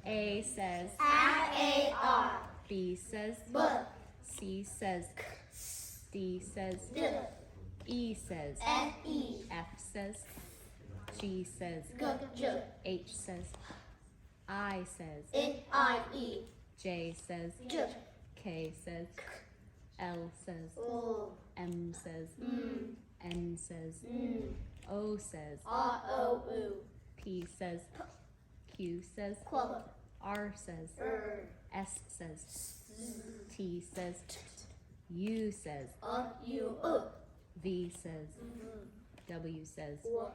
A says A-R. B says B. C says K. D says D. E says F-E. F says G says G. H says I says N-I-E. J says J. K says L says O. M says N says O says R-O-U. P says Q says Q. R says R. S says T says U says U. V says W says W.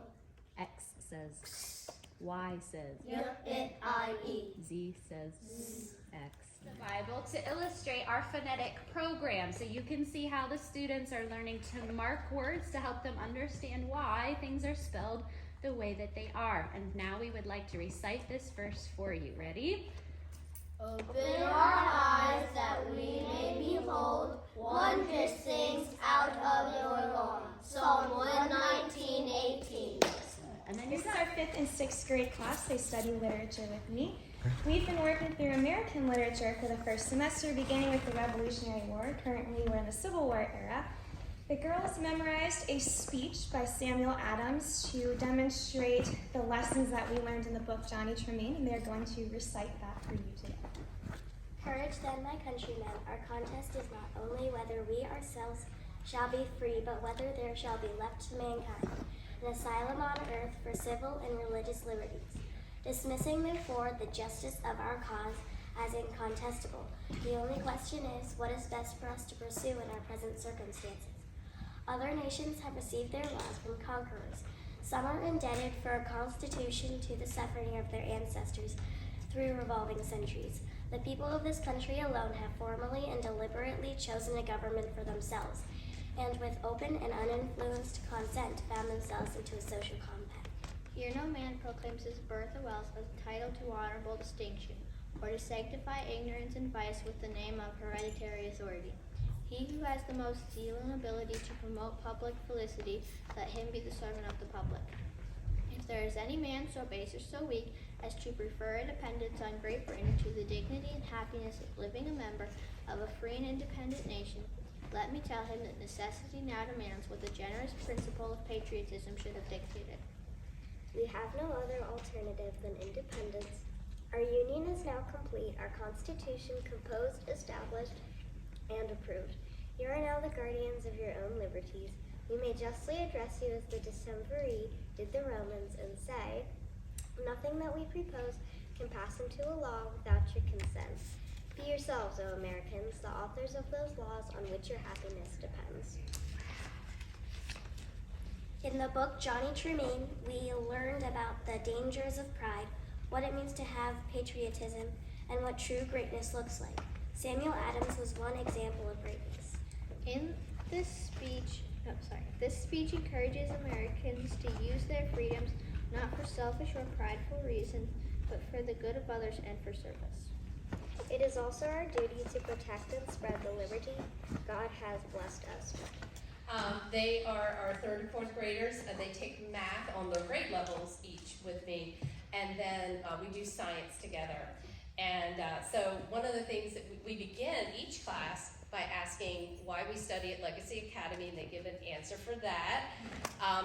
X says Y says N-I-E. Z says X. The Bible to illustrate our phonetic program so you can see how the students are learning to mark words to help them understand why things are spelled the way that they are. And now we would like to recite this verse for you. Ready? Open our eyes that we may behold wondrous things out of your law. Psalm 119:18. And then This is our 5th and 6th grade class. They study literature with me. We've been working through American literature for the first semester, beginning with the Revolutionary War. Currently, we're in the Civil War era. The girls memorized a speech by Samuel Adams to demonstrate the lessons that we learned in the book Johnny Tremaine, and they're going to recite that for you today. Courage then, my countrymen, our contest is not only whether we ourselves shall be free, but whether there shall be left to mankind an asylum on earth for civil and religious liberties. Dismissing therefore the justice of our cause as incontestable, the only question is what is best for us to pursue in our present circumstances. Other nations have received their laws from conquerors. Some are indebted for a constitution to the suffering of their ancestors through revolving centuries. The people of this country alone have formally and deliberately chosen a government for themselves, and with open and uninfluenced consent found themselves into a social compact. Here no man proclaims his birth or wealth as a title to honorable distinction, or to sanctify ignorance and vice with the name of hereditary authority. He who has the most zeal and ability to promote public felicity, let him be the servant of the public. If there is any man so base or so weak as to prefer a dependence on Great Britain to the dignity and happiness of living a member of a free and independent nation, let me tell him that necessity now demands what the generous principle of patriotism should have dictated. We have no other alternative than independence. Our union is now complete, our constitution composed, established, and approved. You are now the guardians of your own liberties. We may justly address you as the decemviri did the Romans and say, nothing that we propose can pass into a law without your consent. Be yourselves, O Americans, the authors of those laws on which your happiness depends. In the book Johnny Tremaine, we learned about the dangers of pride, what it means to have patriotism, and what true greatness looks like. Samuel Adams was one example of greatness. This speech encourages Americans to use their freedoms not for selfish or prideful reasons, but for the good of others and for service. It is also our duty to protect and spread the liberty God has blessed us with. They are our 3rd and 4th graders. They take math on their grade levels each with me, and then we do science together. And so one of the things that we begin each class by asking why we study at Legacy Academy, and they give an answer for that.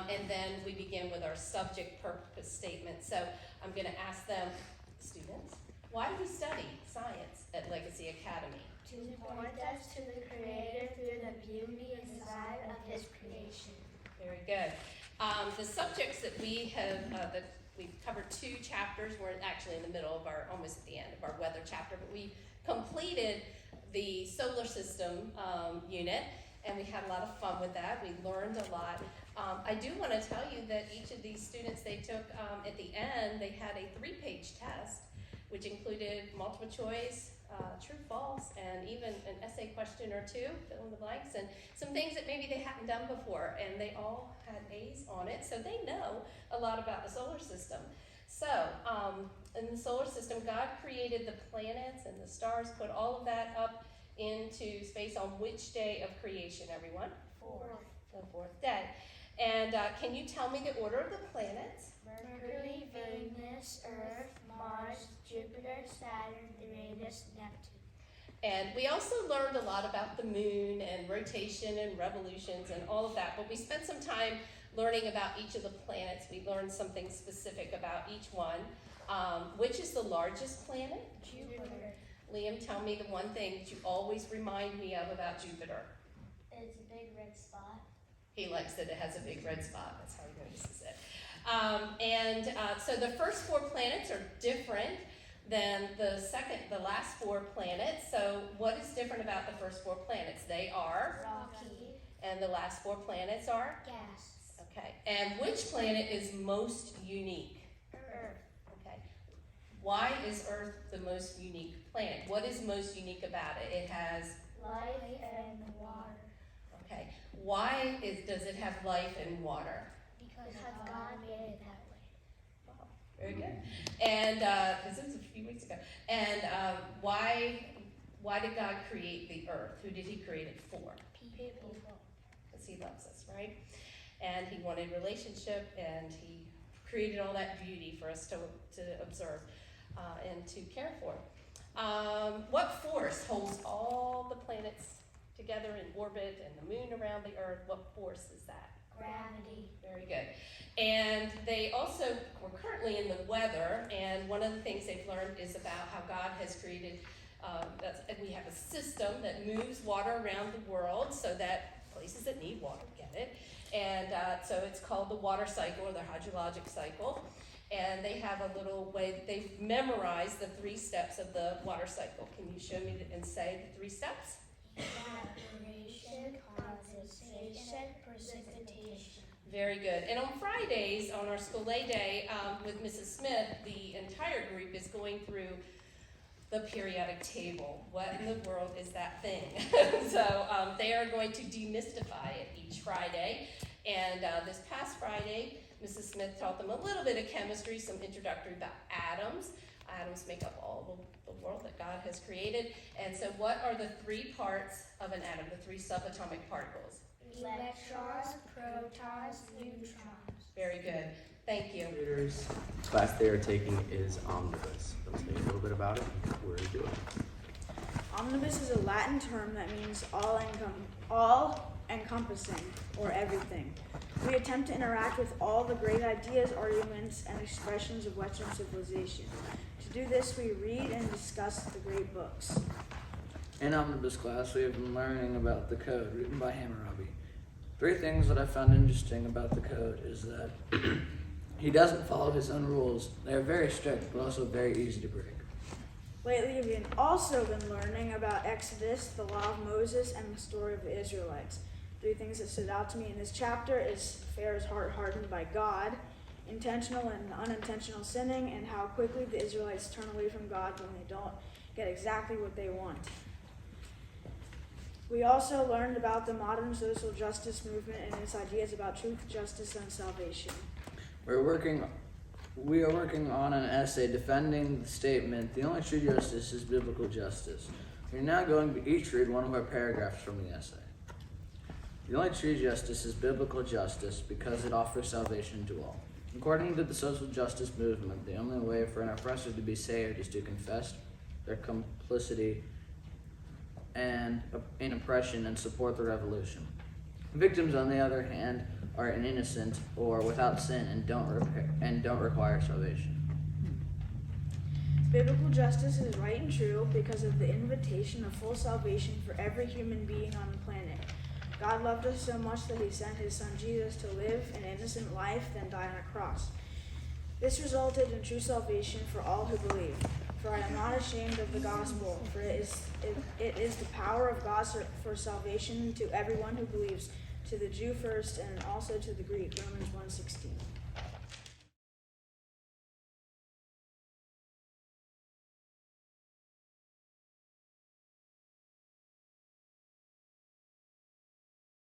And then we begin with our subject purpose statement. So I'm going to ask them, students, why do we study science at Legacy Academy? To point us to the Creator through the beauty inside of His creation. Very good. The subjects that we have, we've covered 2 chapters. We're actually in the middle of almost at the end of our weather chapter, but we completed the solar system unit, and we had a lot of fun with that. We learned a lot. I do want to tell you that each of these students, they took, at the end, they had a 3-page test, which included multiple choice, true, false, and even an essay question or 2, fill in the blanks, and some things that maybe they hadn't done before, and they all had A's on it, so they know a lot about the solar system. So, in the solar system, God created the planets and the stars, put all of that up into space on which day of creation, everyone? 4th. The 4th day. And can you tell me the order of the planets? Mercury, Venus, Earth, Mars, Jupiter, Saturn, Uranus, Neptune. And we also learned a lot about the moon and rotation and revolutions and all of that, but we spent some time learning about each of the planets. We learned something specific about each one. Which is the largest planet? Jupiter. Liam, tell me the one thing that you always remind me of about Jupiter. It's a big red spot. He likes that it has a big red spot. That's how he notices it. So the first 4 planets are different than the last 4 planets. So what is different about the first 4 planets? They are? Rocky. And the last 4 planets are? Gas. Okay. And which planet is most unique? Earth. Okay. Why is Earth the most unique planet? What is most unique about it? It has Life and water. Okay. Why does it have life and water? Because God made it that way. Wow, very good. And this was a few weeks ago. And why did God create the earth? Who did He create it for? People. Because He loves us, right? And He wanted relationship, and He created all that beauty for us to observe and to care for. What force holds all the planets together in orbit and the moon around the earth? What force is that? Gravity. Very good. And they also, we're currently in the weather, and one of the things they've learned is about how God has created, we have a system that moves water around the world so that places that need water get it. And so it's called the water cycle or the hydrologic cycle. And they have a little way that they've memorized the 3 steps of the water cycle. Can you show me and say the 3 steps? Evaporation, condensation, precipitation. Very good. And on Fridays, on our school day with Mrs. Smith, the entire group is going through the periodic table. What in the world is that thing? So they are going to demystify it each Friday. And this past Friday, Mrs. Smith taught them a little bit of chemistry, some introductory about atoms. Atoms make up all the world that God has created. And so what are the 3 parts of an atom, the 3 subatomic particles? Electrons, protons, neutrons. Very good. Thank you. Readers, class they are taking is Omnibus. Let's tell you a little bit about it and what we're doing. Omnibus is a Latin term that means all-encompassing, or everything. We attempt to interact with all the great ideas, arguments, and expressions of Western civilization. To do this, we read and discuss the great books. In Omnibus class, we have been learning about the code written by Hammurabi. 3 things that I found interesting about the code is that he doesn't follow his own rules. They are very strict, but also very easy to break. Lately, we've also been learning about Exodus, the law of Moses, and the story of the Israelites. 3 things that stood out to me in this chapter is Pharaoh's heart hardened by God, intentional and unintentional sinning, and how quickly the Israelites turn away from God when they don't get exactly what they want. We also learned about the modern social justice movement and its ideas about truth, justice, and salvation. We are working on an essay defending the statement, the only true justice is biblical justice. We are now going to each read one of our paragraphs from the essay. The only true justice is biblical justice because it offers salvation to all. According to the social justice movement, the only way for an oppressor to be saved is to confess their complicity in oppression and support the revolution. Victims, on the other hand, are innocent or without sin and don't require salvation. Biblical justice is right and true because of the invitation of full salvation for every human being on the planet. God loved us so much that he sent his son Jesus to live an innocent life, then die on a cross. This resulted in true salvation for all who believe. For I am not ashamed of the gospel, for it is the power of God for salvation to everyone who believes, to the Jew first and also to the Greek. Romans 1:16.